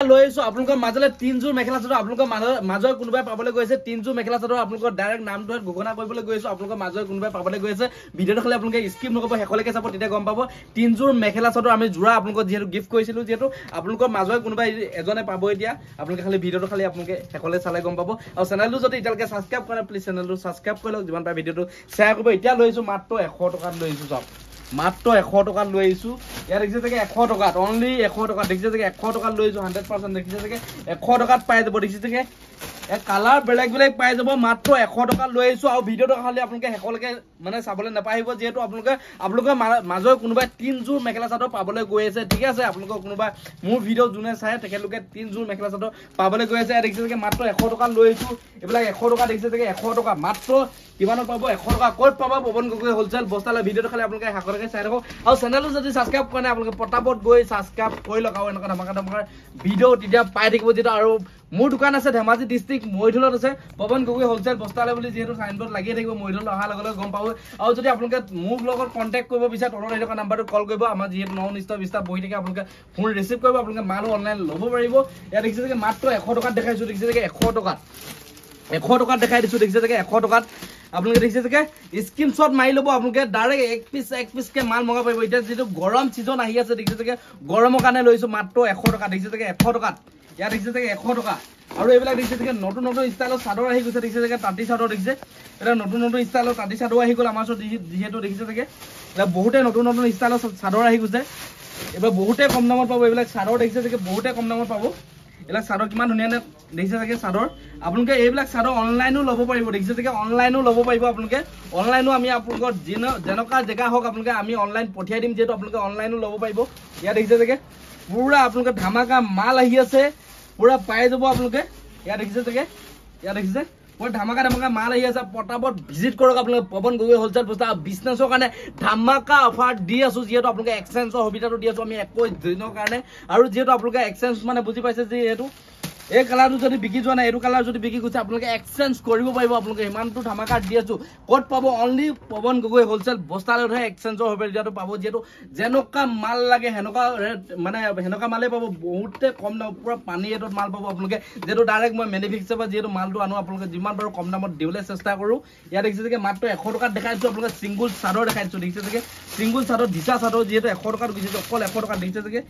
লৈ আছো আপোনালোকৰ মাজলৈ 3 জোৰ মেখেলা চাদৰ আপোনালোকৰ মাজৰ কোনোবাই পাবলৈ গৈছে 3 জোৰ মেখেলা চাদৰ আপোনালোকৰ ডাইৰেক্ট নামটো ঘোষণা কৰিবলৈ গৈছো আপোনালোকৰ মাজৰ কোনোবাই পাবলৈ গৈছে ভিডিঅটো খালি আপোনালোকে স্কিপ নকৰিব হেকলৈকে চাব তেতিয়া গম পাব 3 জোৰ মেখেলা চাদৰ আমি জোৰা আপোনালোকক যেহেতু গিফ্ট কৰিছিলো যেহেতু আপোনালোকৰ মাজৰ কোনোবাই এজনে পাব এতিয়া আপোনালোকে খালি ভিডিঅটো খালি আপোনালোকে হেকলে চালে গম পাব আৰু চেনেলটো যদি এতিয়ালৈকে সাবস্ক্ৰাইব কৰা প্লিজ চেনেলটো সাবস্ক্ৰাইব কৰি লওক যিমান পাৰে ভিডিঅটো শ্বেয়াৰ কৰিব এতিয়া লৈ আছো মাত্ৰ 100 টকাত লৈ আছো চাওক মাত্ৰ 100 টকাত লৈ আইছো ইয়াৰ দেখিছে যে 100 টকাত অনলি 100 টকাত দেখিছে যে 100 টকাত লৈ আইছো 100% দেখিছে যে 100 টকাত পাই যাব দেখিছে যে এ কালাৰ বেলেগ বেলেগ পাই যাব মাত্ৰ 100 টকাত লৈ আইছো আৰু ভিডিঅটো খালি আপোনালোকে হেকলৈকে মানে চাবলৈ নাপাহিব যেহেতু আপোনালোকৰ মাজৰ কোনোবাই 3 জোৰ মেখেলা চাদৰ পাবলৈ গৈ আছে ঠিক আছে আপোনালোকৰ কোনোবা মোৰ ভিডিঅ যোনে চাই তেখেতলোকে 3 জোৰ মেখেলা চাদৰ পাবলৈ গৈ আছে দেখিছে যে মাত্ৰ 100 টকাত লৈ আইছো এবিলাক 100 টকা দেখিছে যে 100 টকা মাত্ৰ কিমানত পাব 100 টকা ক'ত পাব পৱন গগৈ হোলসেল বস্তালে ভিডিঅটো খালি আপোনালোকে হেকলৈকে চাই থাকক আৰু চেনেলটো যদি সাবস্ক্ৰাইব কৰা নাই আপোনালোকে পটাপট গৈ সাবস্ক্ৰাইব কৰি লওক আৰু এনেকা ধমাকা ভিডিঅ তেতিয়া পাই থাকিব যেটা আৰু মোৰ দোকান আছে ধেমাজি ডিস্ট্ৰিক্ট মইধলত আছে পৱন গগৈ হোলসেল বস্তালে বুলি যেহেতু সাইনবোৰ্ড লাগি থাকিব মইধল অহা লগে গম পাব আৰু যদি আপোনালোকে মোৰ লগত কন্টাক্ট কৰিব বিচাৰে তলৰ এই নাম্বাৰটো কল কৰিব আমাৰ যেহেতু ননিষ্ট বিস্তাৰ বহি থাকে আপোনালোকে ফোন ৰিসিভ কৰিব আপোনালোকে মাল অনলাইন ল'ব পাৰিব ইয়াত দেখিছে যে মাত্ৰ 100 টকাত দেখাইছো দেখিছে যে 100 টকাত দেখাই দিছো দেখিছে যে 100 টকাত আপোনালোকে দেখিছে যে স্ক্ৰিনশ্বট মাৰি ল'ব আপোনালোকে ডাইৰেক্ট এক পিস কে মাল মগা পাৰিব এতিয়া যেটো গৰম সিজন আহি আছে দেখিছে যে গৰমৰ কাৰণে লৈছো মাত্ৰ 100 টকা দেখিছে যে 100 টকাত ইয়াত দেখিছে যে 100 টকা আৰু এইবিলাক দেখিছে যে নতুন ষ্টাইলৰ চাদৰ আহি গৈছে দেখিছে যে তাঁতি চাদৰ দেখিছে এটা নতুন ষ্টাইলৰ তাঁতি চাদৰ আহি গ'ল আমাৰ ওচৰত যেহেতু দেখিছে যে এটা বহুতে নতুন ষ্টাইলৰ চাদৰ আহি গৈছে এবাৰ বহুতে কম দামত পাব এইবিলাক চাদৰ দেখিছে যে বহুতে কম দামত পাব এলা চাদৰ কিমান ধুনিয়া দেখিছে যে চাদৰ আপোনালোকে এইবিলাক চাদৰ অনলাইনও ল'ব পাৰিব দেখিছে যে অনলাইনও ল'ব পাৰিব আপোনালোকে অনলাইনও আমি আপোনালোকৰ জেনকা জেগা হওক আপোনালোকে আমি অনলাইন পঠিয়াই দিম যেহেতু আপোনালোকে অনলাইনও ল'ব পাৰিব ইয়া দেখিছে যে পুৰা আপোনালোকে ধামাকা মাল আহি আছে পুৰা পাই যাব আপোনালোকে ইয়া দেখিছে যে ইয়া দেখিছে পুৰা ধামাকা মাল আহি আছে পটাপট ভিজিট কৰক আপোনালোকে পৱন গগৈ হোলসেল বস্তা বিজনেছৰ কাৰণে ধামাকা অফাৰ দি আছো যেহেতু আপোনালোকে এক্সচেঞ্জৰ সুবিধাটো দি আছো আমি 21 দিনৰ কাৰণে আৰু যেহেতু আপোনালোকে এক্সচেঞ্জ মানে বুজি পাইছে যে এটো এই কালাৰটো যদি বিকি যোৱা নাই এটো কালাৰ যদি বিকি গৈছে আপোনালোকে এক্সচেঞ্জ কৰিব পাৰিব আপোনালোকে ইমানটো ধামাকা দি আছো ক'ত পাব অনলি পৱন গগৈ হোলসেল বস্তালৈহে এক্সচেঞ্জৰ সুবিধাটো পাব যেহেতু যেনকা মাল লাগে হেনকা মানে হেনকা মালে পাব বহুতে কম দাম পুৰা পানী এটত মাল পাব আপোনালোকে যেহেতু ডাইৰেক্ট মই ম্যানুফেকচাৰৰ পৰা যেহেতু মালটো আনো আপোনালোকে যিমান পাৰো কম দামত দিবলৈ চেষ্টা কৰো ইয়াত দেখিছে যে মাত্ৰ 100 টকাত দেখাইছো আপোনালোকে সিঙ্গল চাদৰ দেখাইছো দেখিছে যে সিঙ্গল চাদৰ ধিচা চাদৰ যেহেতু 100 টকাত গৈছে অকল 100 টকাত দেখিছে যে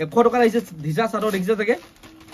100 টকাত আহিছে ধিচা চাদৰ দেখিছে যে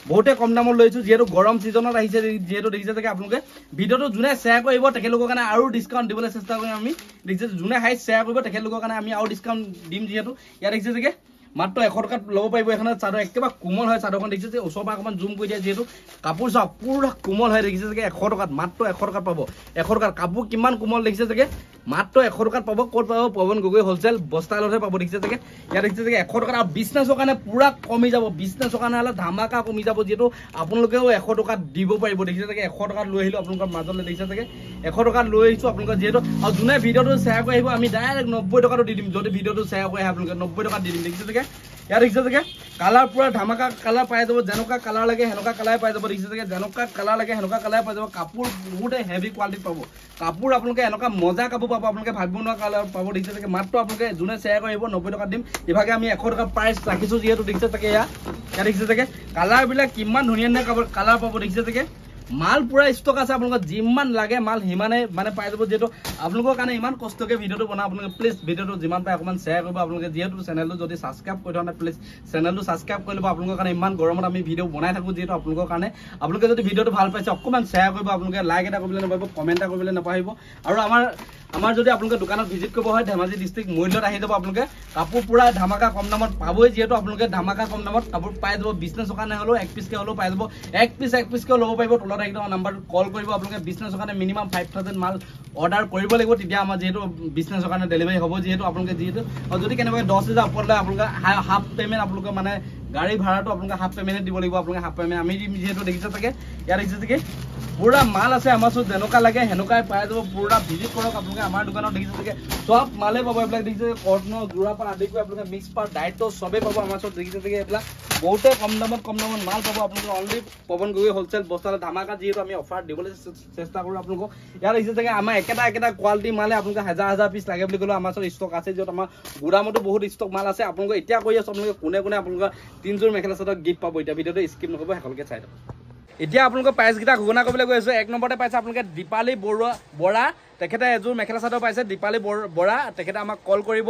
বহুতে কম দামত লৈছো যেহেতু গৰম সিজনত আহিছে যেহেতু দেখিছে যে আপোনালোকে ভিডিঅটো যোনে শ্বেয়াৰ কৰিব তেখেতলোকৰ কাৰণে আৰু ডিসকাউন্ট দিবলৈ চেষ্টা কৰিম আমি দেখিছে যোনে হাই শ্বেয়াৰ কৰিব তেখেতলোকৰ কাৰণে আমি আৰু ডিসকাউন্ট দিম যেহেতু ইয়াত দেখিছে যে মাত্ৰ 100 টকাত ল'ব পাৰিব এখন চাদৰ একেবাৰে কোমল হয় চাদৰখন দেখিছে যে ওচৰৰ পৰা অকমান জুম কৰি দিয়া যেহেতু কাপোৰ চাওক পুৰা কোমল হয় দেখিছে যে 100 টকাত মাত্ৰ 100 টকাত পাব 100 টকাত কাপোৰ কিমান কোমল দেখিছে যে মাত্ৰ 100 টকাত পাব ক'ত পাব পৱন গগৈ হোলসেল বস্তালতহে পাব দেখিছে যে ইয়াত দেখিছে যে 100 টকাত আৰু বিজনেছৰ কাৰণে পুৰা কমি যাব বিজনেছৰ কাৰণে হলে ধামাকা কমি যাব যেহেতু আপোনালোকেও 100 টকাত দিব পাৰিব দেখিছে যে 100 টকাত লৈ আহিলো আপোনালোকৰ মাজলৈ দেখিছে যে 100 টকাত লৈ আহিছো আপোনালোকৰ যেহেতু আৰু যোনে ভিডিঅটো শ্বেয়াৰ কৰি আহিব আমি ডাইৰেক্ট 90 টকাটো দি দিম যদি ভিডিঅটো শ্বেয়াৰ কৰি আপোনালোকে 90 টকাত দি দিম দেখিছে যে ইয়াত দেখিছে যে কালাৰ পুৰা ধামাকা কালাৰ পাই যাব যেনকা কালাৰ লাগে হেনকা কালাৰ পাই যাব দেখিছে যে যেনকা কালাৰ লাগে হেনকা কালাৰ পাই যাব কাপোৰ বহুতে হেভি কোৱালিটি পাব কাপোৰ আপোনালোকে এনেকা মজা কাপোৰ পাব আপোনালোকে ভাবিব নোৱাৰা কালাৰ পাব দেখিছে যে মাত্ৰ আপোনালোকে যোনে শ্বেয়াৰ কৰিব 90 টকা দিম ইভাগে আমি 100 টকা প্ৰাইস ৰাখিছো যেহেতু দেখিছে যে ইয়াত দেখিছে যে কালাৰ বিলাক কিমান ধুনিয়া কালাৰ পাব দেখিছে যে মাল পুৰা ষ্টক আছে আপোনালোকৰ যিমান লাগে মাল হিমানে মানে পাই যাব যেহেতু আপোনালোকৰ কাৰণে ইমান কষ্টকে ভিডিঅটো বনা আপোনালোকে প্লিজ ভিডিঅটো যিমান পাই অকমান শ্বেয়াৰ কৰিব আপোনালোকে যেহেতু চেনেলটো যদি সাবস্ক্ৰাইব কৰি থোৱা প্লিজ চেনেলটো সাবস্ক্ৰাইব কৰি ল'ব আপোনালোকৰ কাৰণে ইমান গৰমত আমি ভিডিঅ বনাই থাকো যেহেতু আপোনালোকৰ কাৰণে আপোনালোকে যদি ভিডিঅটো ভাল পাইছে অকমান শ্বেয়াৰ কৰিব আপোনালোকে লাইক এটা কৰিবলৈ নাপাহিব কমেন্ট এটা কৰিবলৈ নাপাহিব আৰু আমাৰ যদি আপোনালোকে দোকানত ভিজিট কৰিব হয় ধেমাজি ডিস্ট্ৰিক্ট মইলত আহি যাব আপোনালোকে কাপোৰ পুৰা ধামাকা কম দামত পাবই যেহেতু আপোনালোকে ধামাকা কম দামত কাপোৰ পাই যাব বিজনেছৰ কাৰণে হলো এক পিস কে হলো পাই যাব এক পিস কে ল'ব পাৰিব তলত একদম নাম্বাৰটো কল কৰিব আপোনালোকে বিজনেছৰ কাৰণে মিনিমাম 5000 মাল অৰ্ডাৰ কৰিব লাগিব তেতিয়া আমাৰ যেহেতু বিজনেছৰ কাৰণে ডেলিভাৰী হ'ব যেহেতু আপোনালোকে যেহেতু যদি কেনেবাকৈ 10000 ওপৰলৈ আপোনালোকে হাফ পেমেন্ট আপোনালোকে মানে গাড়ী ভাড়াটো আপোনালোকে হাফ পেমেন্ট দিব লাগিব আপোনালোকে হাফ পেমেন্ট আমি দিম যেহেতু দেখিছে থাকে ইয়াত দেখিছে থাকে পুৰা মাল আছে আমাৰ ওচৰত যেনকা লাগে হেনকাই পাই যাব পুৰা ভিজিট কৰক আপোনালোকে আমাৰ দোকানত দেখিছে থাকে সব মালে পাব এইবিলাক দেখিছে কটনৰ জোৰা পৰা আদি কৰি আপোনালোকে মিক্স পাৰ ডাইট সবে পাব আমাৰ ওচৰত দেখিছে থাকে এইবিলাক বহুতে কম দামত মাল পাব আপোনালোকে অনলি পৱন গগৈ হোলসেল বস্তালে ধামাকা যেহেতু আমি অফাৰ দিবলৈ চেষ্টা কৰো আপোনালোকক ইয়াত দেখিছে থাকে আমাৰ একেটা কোৱালিটি মালে আপোনালোকে হাজাৰ পিস লাগে বুলি ক'লে আমাৰ ওচৰত ষ্টক আছে যেহেতু আমাৰ গুদামতো বহুত ষ্টক মাল আছে আপোনালোকে এতিয়া কৈ আছো আপোনালোকে কোনে আপোনালোকে 3 মেখেলা চাদৰ গিফ্ট পাব এতিয়া ভিডিঅ'টো স্কিপ নকৰিব সকলোকে চাই দিয়ক এতিয়া আপোনালোকৰ প্ৰাইচকেইটা ঘোষণা কৰিবলৈ গৈ আছোঁ 1 নম্বৰতে পাইছে আপোনালোকে দীপালী বৰা তেখেতে এযোৰ মেখেলা চাদৰ পাইছে দীপালী বৰা তেখেতে আমাক কল কৰিব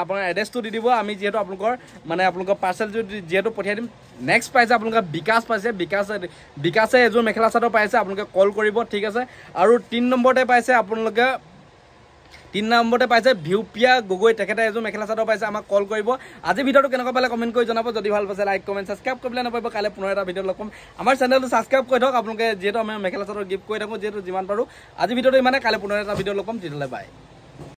আপোনাৰ এড্ৰেছটো দি দিব আমি যিহেতু আপোনালোকৰ পাৰ্চেল যিহেতু পঠিয়াই দিম নেক্সট পাইছে আপোনালোকে বিকাশ পাইছে বিকাশে এযোৰ মেখেলা চাদৰ পাইছে আপোনালোকে কল কৰিব ঠিক আছে আৰু 3 নম্বৰতে পাইছে আপোনালোকে 3 নম্বৰতে পাইছে ভিউপিয়া গগৈ তেখেতে এযোৰ মেখেলা চাদৰ পাইছে আমাক কল কৰিব আজি ভিডিঅ'টো কেনেকুৱা পালে কমেণ্ট কৰি জনাব যদি ভাল পাইছে লাইক কমেণ্ট ছাবস্ক্ৰাইব কৰিবলৈ নাপাব কাইলৈ পুনৰ এটা ভিডিঅ' লগ পাম আমাৰ চেনেলটো ছাবস্ক্ৰাইব কৰি থওক আপোনালোকে যিহেতু আমি মেখেলা চাদৰ গিফ্ট কৰি থাকোঁ যিহেতু যিমান পাৰোঁ আজি ভিডিঅ'টো ইমানে কাইলৈ পুনৰ এটা ভিডিঅ' লগ পাম তেতিয়াহ'লে বাই